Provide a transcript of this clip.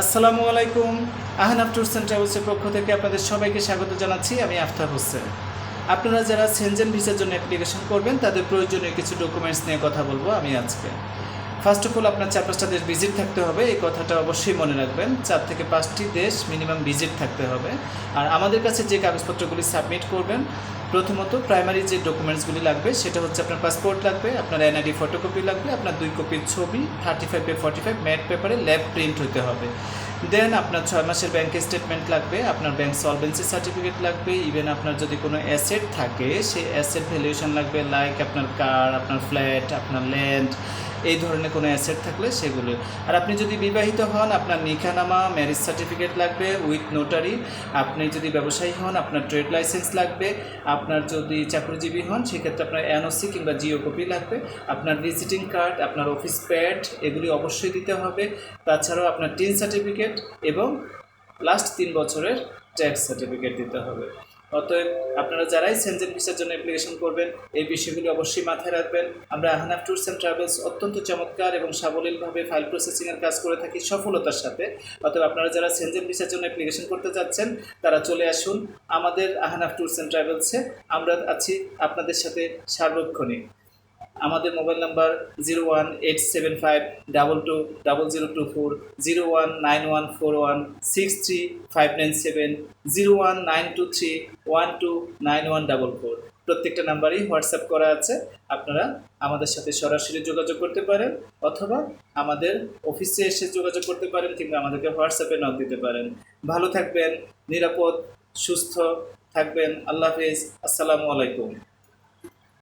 আসসালামু আলাইকুম। Ahnaf tours and ট্রাভেলসের পক্ষ থেকে আপনাদের সবাইকে স্বাগত জানাচ্ছি। আমি আফতাব হোসেন। আপনারা যারা সেনজেন ভিসার জন্য অ্যাপ্লিকেশন করবেন তাদের প্রয়োজনীয় কিছু ডকুমেন্টস নিয়ে কথা বলবো আমি আজকে। ফার্স্ট অফ অল আপনার 4-5টা দেশ ভিজিট থাকতে হবে, এই কথাটা অবশ্যই মনে রাখবেন। 4 থেকে 5টি দেশ মিনিমাম ভিজিট থাকতে হবে। আর আমাদের কাছে যে কাগজপত্রগুলি সাবমিট করবেন, প্রথমত প্রাইমারি যে ডকুমেন্টসগুলি লাগবে সেটা হচ্ছে আপনার পাসপোর্ট লাগবে, আপনার এনআইডি ফটোকপি লাগবে, আপনার 2 কপির ছবি 35x45 ম্যাট পেপারে ল্যাব প্রিন্ট হতে হবে। দেন আপনার 6 মাসের ব্যাংক স্টেটমেন্ট লাগবে, আপনার ব্যাংক সলভেন্সি সার্টিফিকেট লাগবে, ইভেন আপনার যদি কোনো অ্যাসেট থাকে সেই অ্যাসেট ভ্যালুয়েশন লাগবে, লাইক আপনার কার, আপনার ফ্ল্যাট, আপনার ল্যান্ড, এই ধরনের কোনো অ্যাসেট থাকলে সেগুলো। আর আপনি যদি বিবাহিত হন আপনার নিখানামা ম্যারেজ সার্টিফিকেট লাগবে উইথ নোটারি। আপনি যদি ব্যবসায়ী হন আপনার ট্রেড লাইসেন্স লাগবে। আপনার যদি চাকরিজীবী হন সেক্ষেত্রে আপনার এনওসি কিংবা জিও কপি লাগবে। আপনার ভিজিটিং কার্ড, আপনার অফিস প্যাড, এগুলি অবশ্যই দিতে হবে। তাছাড়াও আপনার টিন সার্টিফিকেট এবং লাস্ট 3 বছরের ট্যাক্স সার্টিফিকেট দিতে হবে। অতএব আপনারা যারাই সেনজেন ভিসার জন্য অ্যাপ্লিকেশন করবেন এই বিষয়গুলি অবশ্যই মাথায় রাখবেন। আমরা আহনাফ ট্যুরস অ্যান্ড ট্রাভেলস অত্যন্ত চমৎকার এবং সাবলীলভাবে ফাইল প্রসেসিংয়ের কাজ করে থাকি সফলতার সাথে। অতএব আপনারা যারা সেনজেন ভিসার জন্য অ্যাপ্লিকেশন করতে যাচ্ছেন তারা চলে আসুন আমাদের আহনাফ ট্যুরস অ্যান্ড ট্রাভেলসে। আমরা আছি আপনাদের সাথে সার্বক্ষণিক। আমাদের মোবাইল নাম্বার 01875220024, 01914163597, 01923129144। প্রত্যেকটা নাম্বারই হোয়াটসঅ্যাপ করা আছে। আপনারা আমাদের সাথে সরাসরি যোগাযোগ করতে পারেন অথবা আমাদের অফিসে এসে যোগাযোগ করতে পারেন কিংবা আমাদেরকে হোয়াটসঅ্যাপে নক দিতে পারেন। ভালো থাকবেন, নিরাপদ সুস্থ থাকবেন। আল্লাহ হাফেজ। আসসালামু আলাইকুম।